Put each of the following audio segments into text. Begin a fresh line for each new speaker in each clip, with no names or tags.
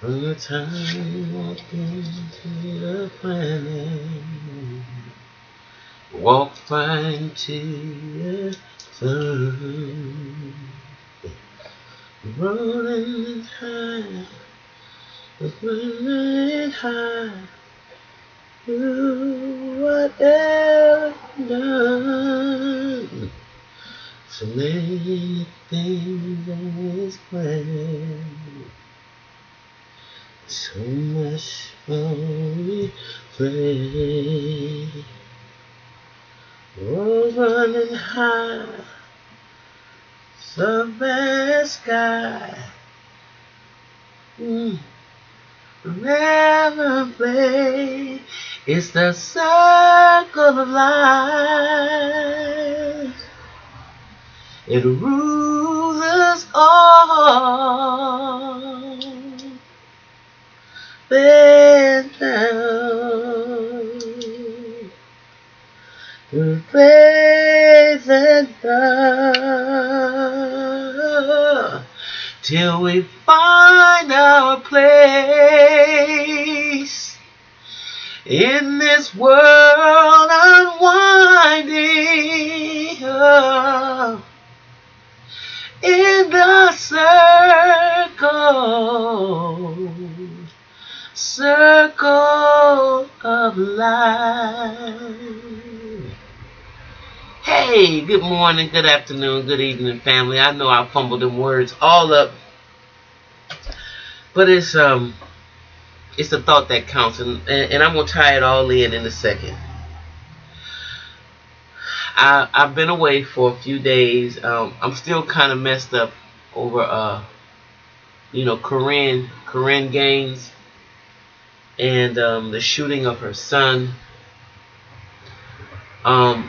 From the time you walked into the planet, walk right into the sun. Rolling high, rolling high. Do whatever done. So many things on this planet. So much for we play. Road running high, the sky. Never play. It's the circle of life. It rules us all. Bend down through faith and love till we find our place in this world unwinding. In the circle of life. Hey, good morning, good afternoon, good evening, family. I know I fumbled them words all up, but it's the thought that counts, and I'm gonna tie it all in a second. I've been away for a few days. I'm still kind of messed up over Corinne Gaines and the shooting of her son, and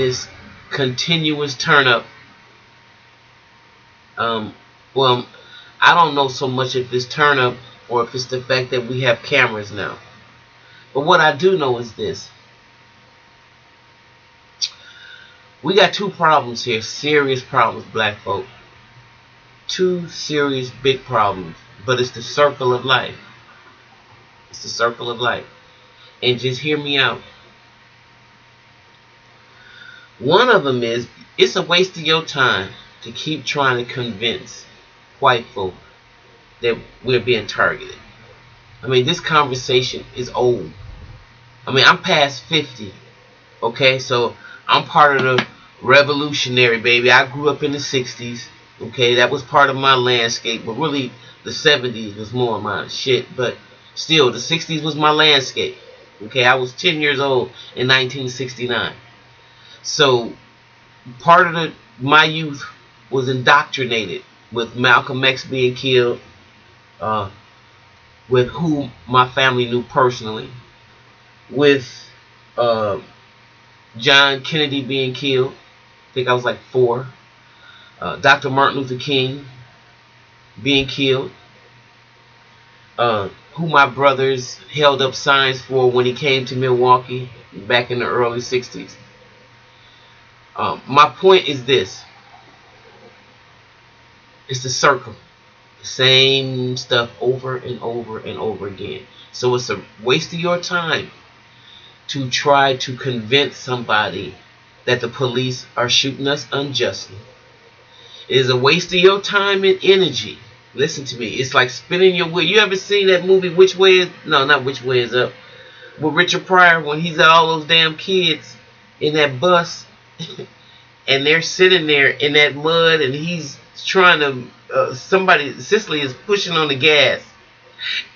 this continuous turn up. Well, I don't know so much if it's turn up or if it's the fact that we have cameras now. But what I do know is this. We got two problems here, serious problems, black folk. Two serious big problems. But it's the circle of life. It's the circle of life. And just hear me out. One of them is, it's a waste of your time to keep trying to convince white folk that we're being targeted. I mean, this conversation is old. I mean, I'm past 50. Okay, so I'm part of the revolutionary, baby. I grew up in the 60s. Okay, that was part of my landscape. But really, the 70s was more of my shit. But still, the 60s was my landscape. Okay, I was 10 years old in 1969. So part of my youth was indoctrinated with Malcolm X being killed, with who my family knew personally, with John Kennedy being killed. I think I was like 4. Dr. Martin Luther King being killed, who my brothers held up signs for when he came to Milwaukee back in the early 60s. My point is this. It's the circle. The same stuff over and over and over again. So it's a waste of your time to try to convince somebody that the police are shooting us unjustly. It is a waste of your time and energy. Listen to me. It's like spinning your wheel. You ever seen that movie, Which Way Is... No, not Which Way Is Up. With Richard Pryor, when he's at all those damn kids in that bus and they're sitting there in that mud and he's trying to... Cicely is pushing on the gas.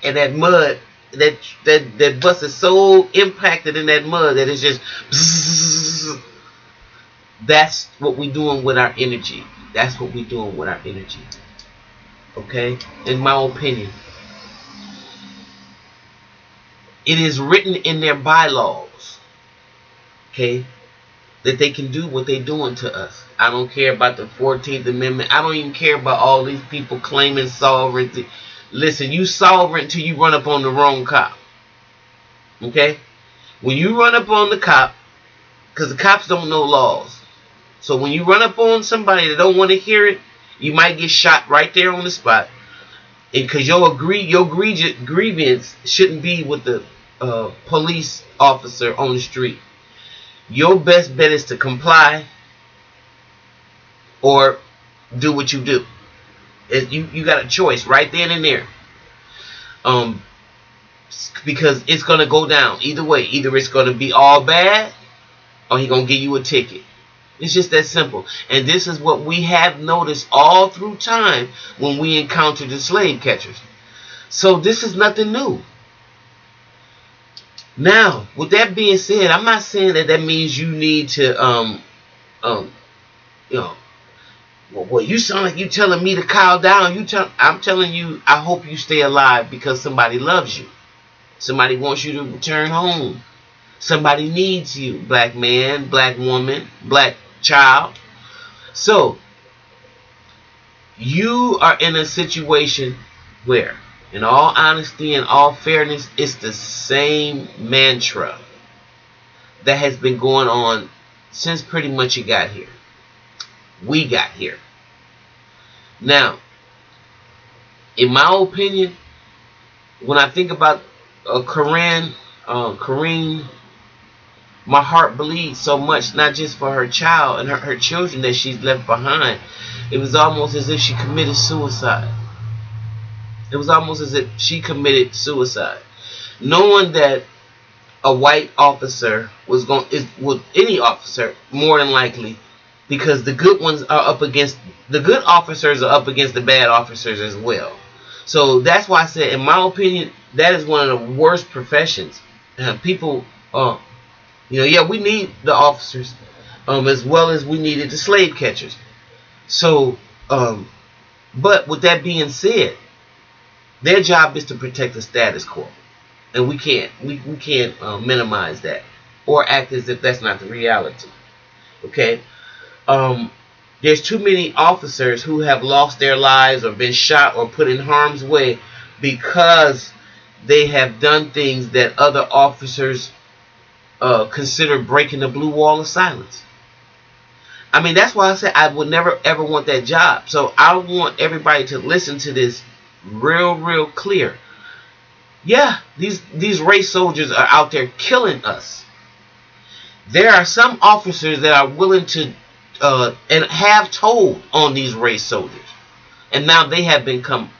And that mud... That bus is so impacted in that mud that it's just... That's what we're doing with our energy. That's what we're doing with our energy. Okay? In my opinion. It is written in their bylaws. Okay? That they can do what they're doing to us. I don't care about the 14th Amendment. I don't even care about all these people claiming sovereignty. Listen, you sovereign until you run up on the wrong cop. Okay? When you run up on the cop, because the cops don't know laws. So when you run up on somebody that don't want to hear it, you might get shot right there on the spot. because your grievance shouldn't be with the police officer on the street. Your best bet is to comply or do what you do. You got a choice right then and there. Um, because it's gonna go down either way. Either it's gonna be all bad, or he gonna give you a ticket. It's just that simple. And this is what we have noticed all through time when we encounter the slave catchers. So this is nothing new. Now, with that being said, I'm not saying that means you need to um you know, well, you sound like you telling me to calm down. I'm telling you, I hope you stay alive because somebody loves you. Somebody wants you to return home. Somebody needs you, black man, black woman, black child. So, you are in a situation where, in all honesty and all fairness, it's the same mantra that has been going on since pretty much you got here. We got here. Now, in my opinion, when I think about Karine, my heart bleeds so much, not just for her child and her children that she's left behind. It was almost as if she committed suicide. It was almost as if she committed suicide. Knowing that a white officer with any officer, more than likely, because the good officers are up against the bad officers as well. So that's why I said, in my opinion, that is one of the worst professions. People, we need the officers, as well as we needed the slave catchers. So, but with that being said, their job is to protect the status quo, and we can't minimize that or act as if that's not the reality. Okay. There's too many officers who have lost their lives or been shot or put in harm's way because they have done things that other officers consider breaking the blue wall of silence. I mean, that's why I said I would never ever want that job. So I want everybody to listen to this real clear. Yeah, these race soldiers are out there killing us. There are some officers that are willing to and have told on these race soldiers, and now they have become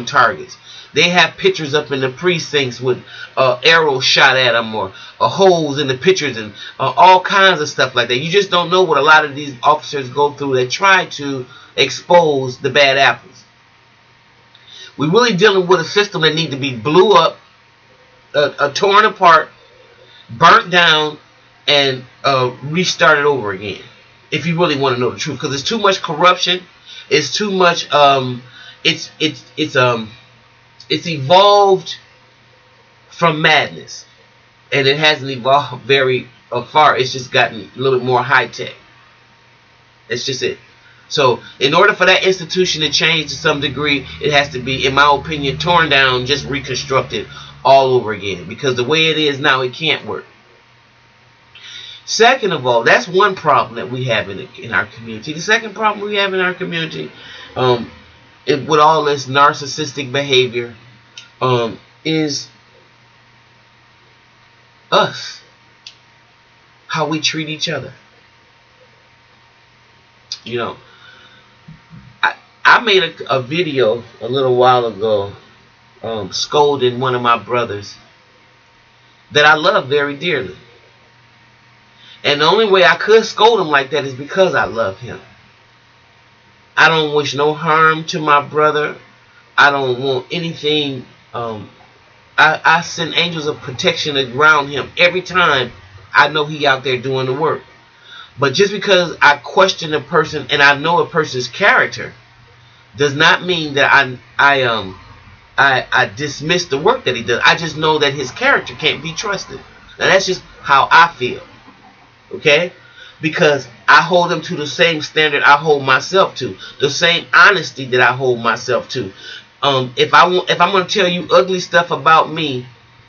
targets. They have pictures up in the precincts with arrows shot at them or holes in the pictures and all kinds of stuff like that. You just don't know what a lot of these officers go through that try to expose the bad apples. We're really dealing with a system that needs to be blew up, torn apart, burnt down, and restarted over again. If you really want to know the truth, because it's too much corruption, it's too much. It's evolved from madness, and it hasn't evolved very far. It's just gotten a little bit more high tech. That's just it. So, in order for that institution to change to some degree, it has to be, in my opinion, torn down, just reconstructed all over again. Because the way it is now, it can't work. Second of all, that's one problem that we have in our community. The second problem we have in our community, with all this narcissistic behavior, is us. How we treat each other. You know, I made a video a little while ago, scolding one of my brothers that I love very dearly. And the only way I could scold him like that is because I love him. I don't wish no harm to my brother. I don't want anything. I send angels of protection around him every time I know he out there doing the work. But just because I question a person and I know a person's character does not mean that I dismiss the work that he does. I just know that his character can't be trusted. Now that's just how I feel. Okay? Because I hold him to the same standard I hold myself to. The same honesty that I hold myself to. If I'm going to tell you ugly stuff about me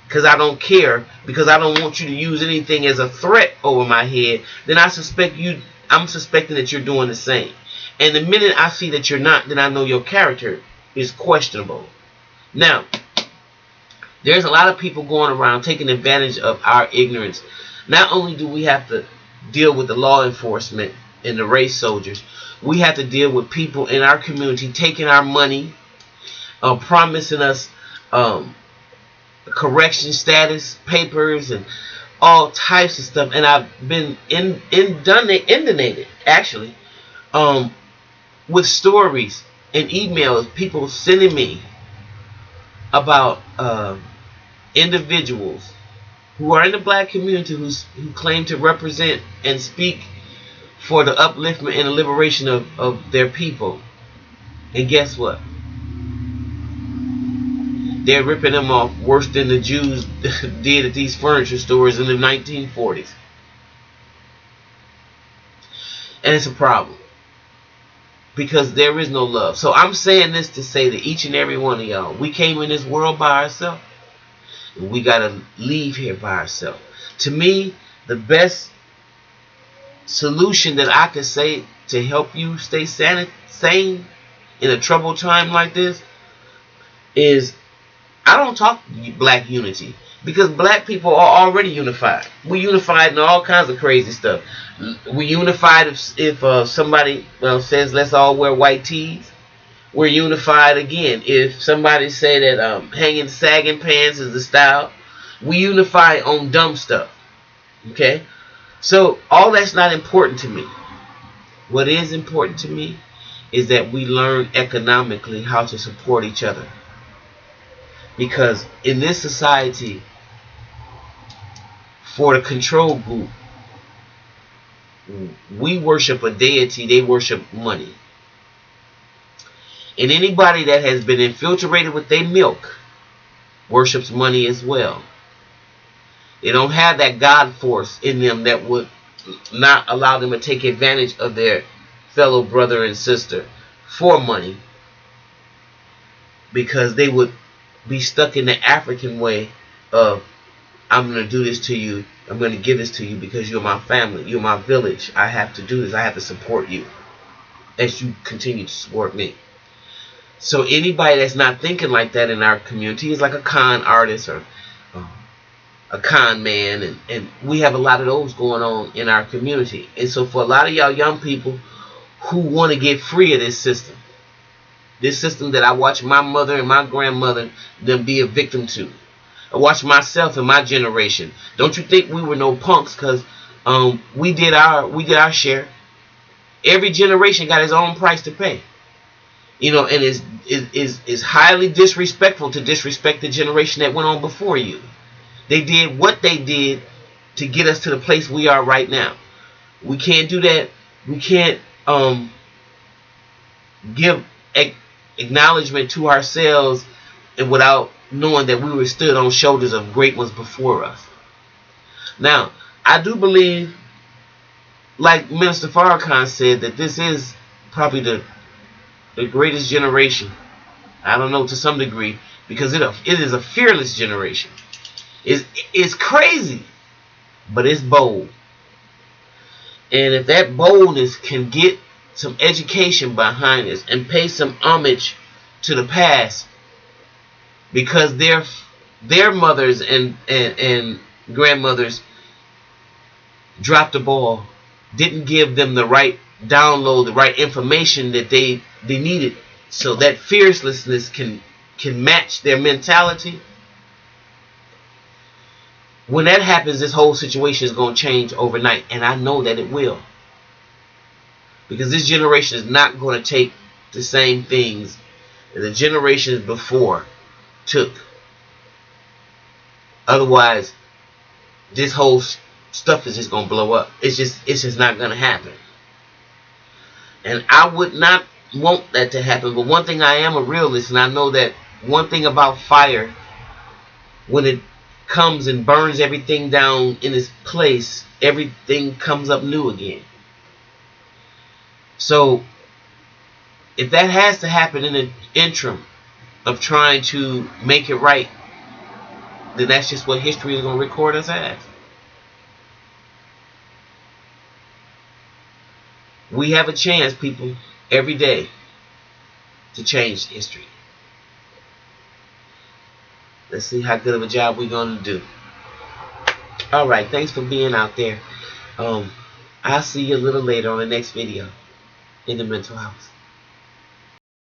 because I don't care, because I don't want you to use anything as a threat over my head, then I'm suspecting that you're doing the same. And the minute I see that you're not, then I know your character is questionable. Now, there's a lot of people going around taking advantage of our ignorance. Not only do we have to deal with the law enforcement and the race soldiers, we have to deal with people in our community taking our money, promising us um, correction status papers and all types of stuff. And I've been inundated actually with stories and emails, people sending me about individuals who are in the black community who claim to represent and speak for the upliftment and the liberation of their people. And guess what? They're ripping them off worse than the Jews did at these furniture stores in the 1940s. And it's a problem. Because there is no love. So I'm saying this to say that each and every one of y'all, we came in this world by ourselves. And we got to leave here by ourselves. To me, the best solution that I could say to help you stay sane in a troubled time like this is, I don't talk black unity, because black people are already unified. We unified in all kinds of crazy stuff. We unified if somebody says let's all wear white tees. We're unified again if somebody say that hanging sagging pants is the style. We unify on dumb stuff. Okay, so all that's not important to me. What is important to me is that we learn economically how to support each other. Because in this society, for the control group, we worship a deity, they worship money. And anybody that has been infiltrated with their milk worships money as well. They don't have that God force in them that would not allow them to take advantage of their fellow brother and sister for money, because they would be stuck in the African way of, I'm going to do this to you, I'm going to give this to you because you're my family, you're my village, I have to do this, I have to support you as you continue to support me. So anybody that's not thinking like that in our community is like a con artist or a con man, and we have a lot of those going on in our community. And so for a lot of y'all young people who want to get free of this system that I watched my mother and my grandmother them be a victim to, I watched myself and my generation. Don't you think we were no punks? Because we did our share. Every generation got his own price to pay. And is highly disrespectful to disrespect the generation that went on before you. They did what they did to get us to the place we are right now. We can't do that. We can't give acknowledgement to ourselves and without knowing that we were stood on shoulders of great ones before us. Now, I do believe, like Minister Farrakhan said, that this is probably the greatest generation. I don't know, to some degree, because it is a fearless generation. It's crazy, but it's bold. And if that boldness can get some education behind us and pay some homage to the past, because their mothers and grandmothers dropped the ball, didn't give them the right download, the right information that they needed, so that fearlessness can match their mentality. When that happens, this whole situation is going to change overnight, and I know that it will. Because this generation is not going to take the same things that the generations before took. Otherwise, this whole stuff is just going to blow up. It's just not going to happen. And I would not want that to happen. But one thing, I am a realist, and I know that one thing about fire, when it comes and burns everything down in its place, everything comes up new again. So if that has to happen in the interim of trying to make it right, then that's just what history is going to record us as. We have a chance, people, every day to change history. Let's see how good of a job we're going to do. Alright, thanks for being out there. I'll see you a little later on the next video in the mental house.